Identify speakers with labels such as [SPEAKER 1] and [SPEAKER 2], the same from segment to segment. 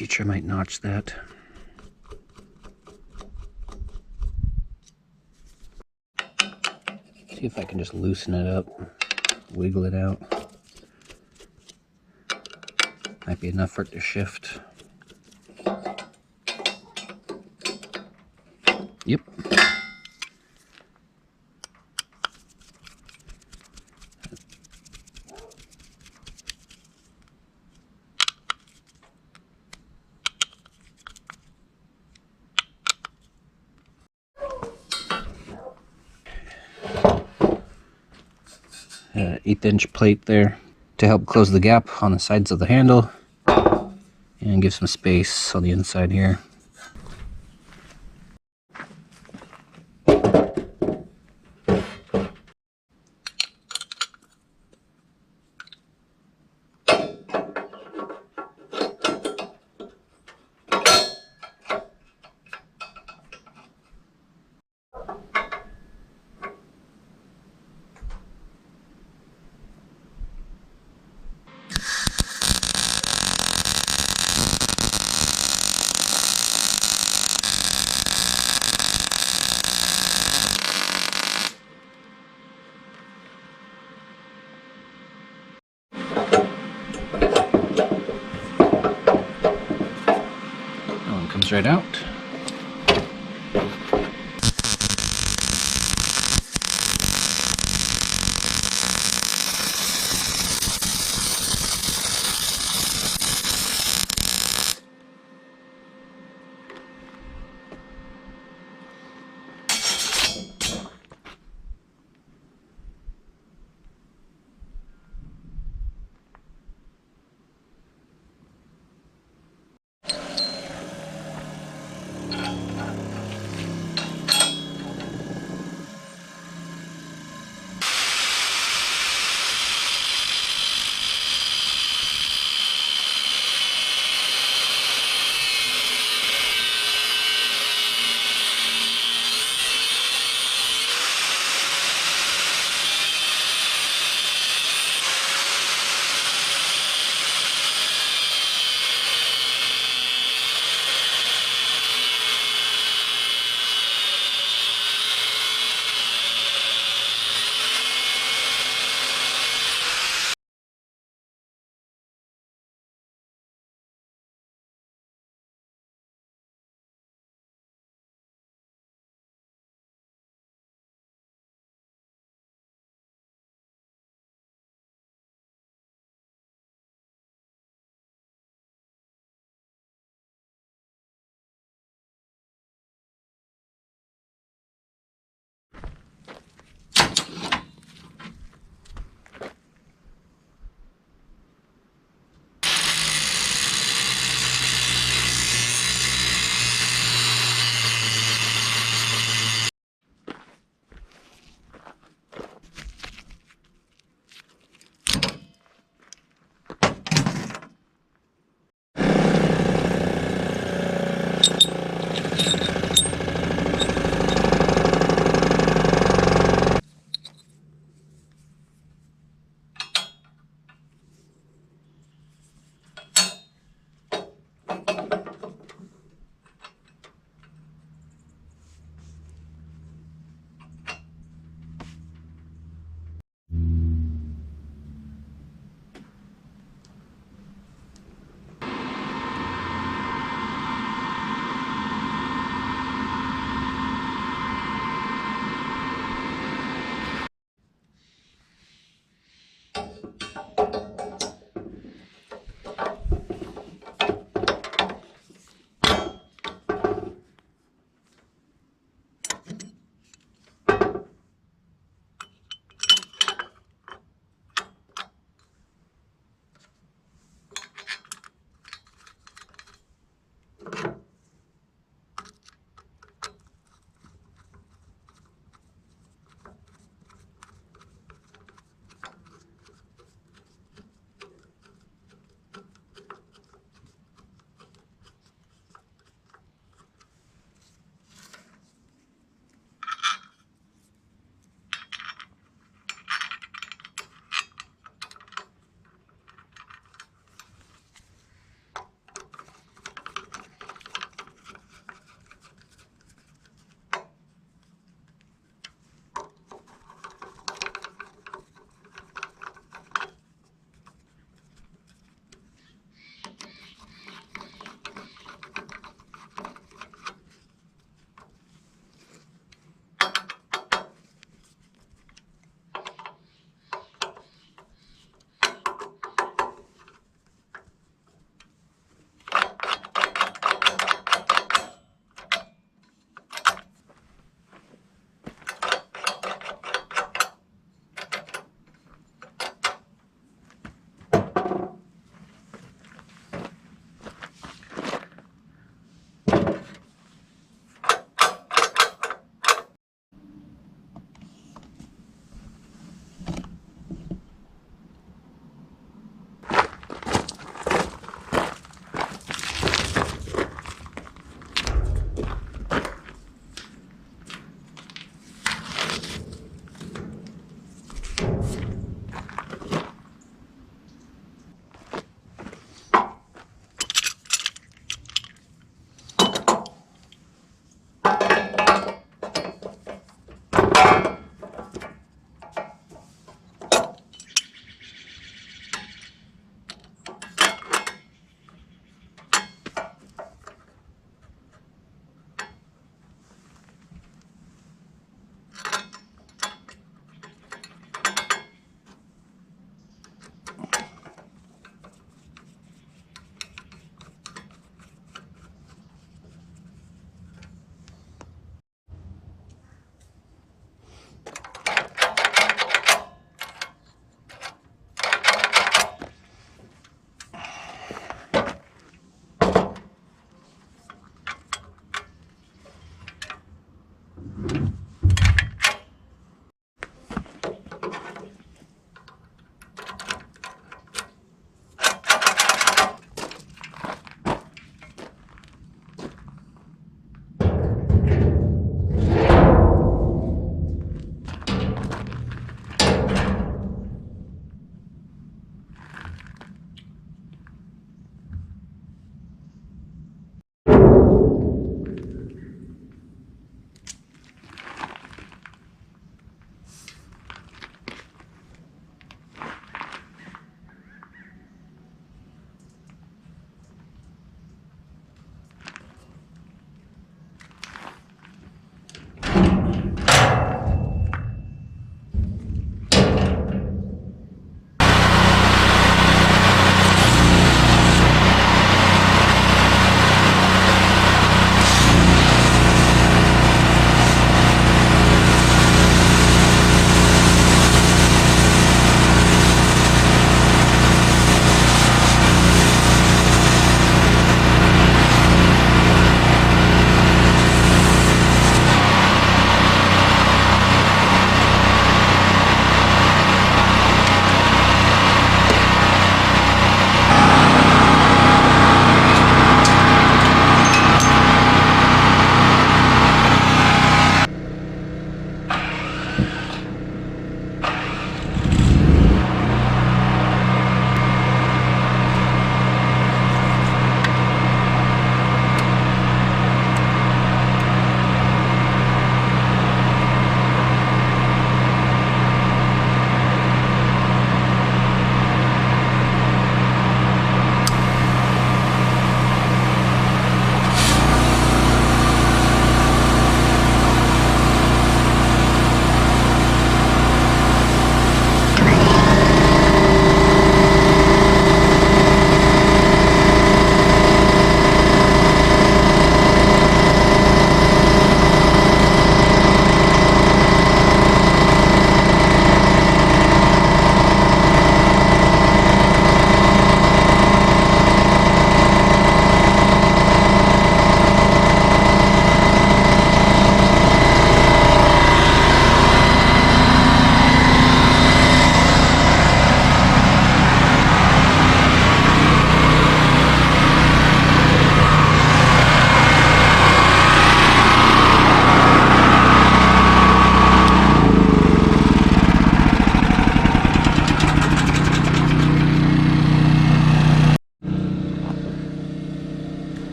[SPEAKER 1] future I might notch that. See if I can just loosen it up, wiggle it out. Might be enough for it to shift. Yep. Eighth-inch plate there to help close the gap on the sides of the handle and give some space on the inside here. Comes right out.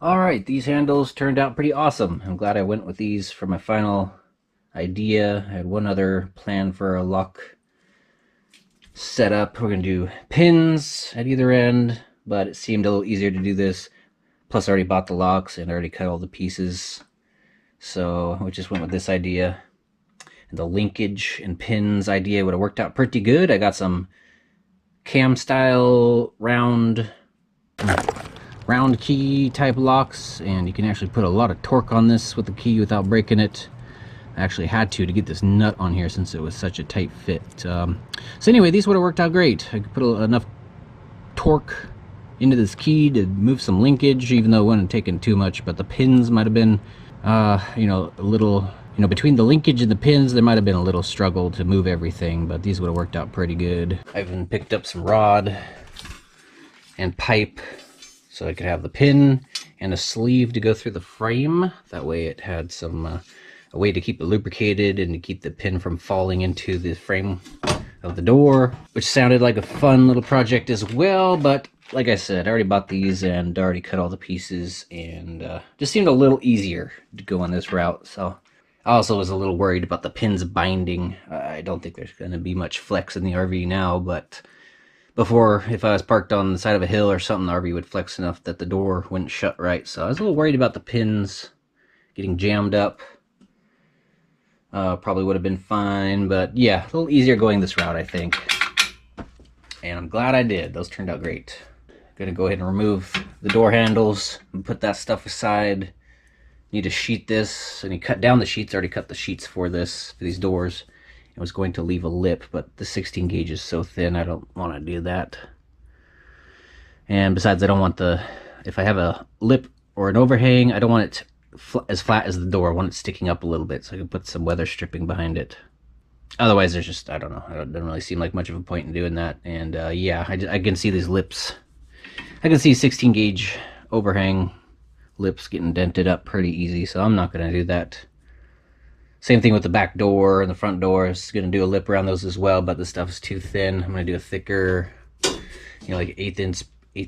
[SPEAKER 1] Alright, these handles turned out pretty awesome. I'm glad I went with these for my final idea. I had one other plan for a lock setup. We're going to do pins at either end, but it seemed a little easier to do this. Plus I already bought the locks and already cut all the pieces. So we just went with this idea. And the linkage and pins idea would have worked out pretty good. I got some cam style round key type locks, and you can actually put a lot of torque on this with the key without breaking it. I actually had to get this nut on here since it was such a tight fit. So anyway, these would have worked out great. I could put enough torque into this key to move some linkage, even though it wouldn't have taken too much, but the pins might have been you know, a little, you know, between the linkage and the pins there might have been a little struggle to move everything, but these would have worked out pretty good. I even picked up some rod and pipe so I could have the pin and a sleeve to go through the frame. That way it had some a way to keep it lubricated and to keep the pin from falling into the frame of the door, which sounded like a fun little project as well. But like I said, I already bought these and already cut all the pieces, and just seemed a little easier to go on this route. So I also was a little worried about the pins binding. I don't think there's going to be much flex in the RV now, but before, if I was parked on the side of a hill or something, the RV would flex enough that the door wouldn't shut right. So I was a little worried about the pins getting jammed up. Probably would have been fine, but yeah, a little easier going this route, I think. And I'm glad I did. Those turned out great. Gonna go ahead and remove the door handles and put that stuff aside. Need to sheet this, and he cut down the sheets. Already cut the sheets for these doors. I was going to leave a lip, but the 16 gauge is so thin, I don't want to do that. And besides, I don't want if I have a lip or an overhang, I don't want it as flat as the door. I want it sticking up a little bit so I can put some weather stripping behind it. Otherwise, there's just, I don't know, it doesn't really seem like much of a point in doing that. And yeah, I can see these lips. I can see 16 gauge overhang lips getting dented up pretty easy, so I'm not going to do that. Same thing with the back door and the front door. I was going to do a lip around those as well, but the stuff is too thin. I'm going to do a thicker, you know, like eighth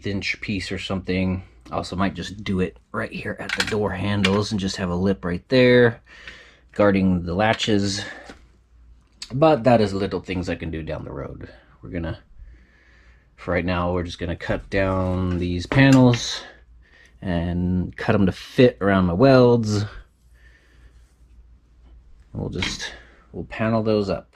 [SPEAKER 1] inch piece or something. Also might just do it right here at the door handles and just have a lip right there guarding the latches. But that is little things I can do down the road. For right now, we're just gonna cut down these panels and cut them to fit around my welds. We'll panel those up.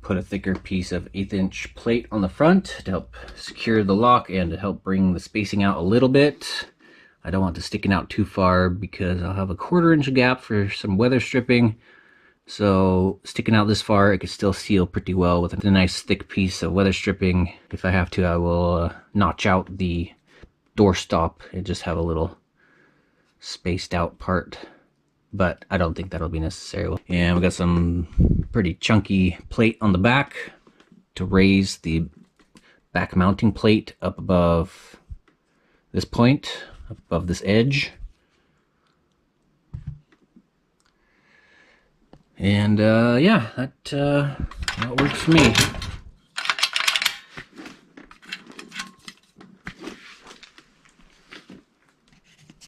[SPEAKER 1] Put a thicker piece of 1/8 inch plate on the front to help secure the lock and to help bring the spacing out a little bit. I don't want it sticking out too far because I'll have a 1/4 inch gap for some weather stripping. So sticking out this far, it could still seal pretty well with a nice thick piece of weather stripping. If I have to, I will notch out the door stop and just have a little spaced out part. But I don't think that'll be necessary. And we got some pretty chunky plate on the back to raise the back mounting plate up above this point, up above this edge. And yeah, that works for me.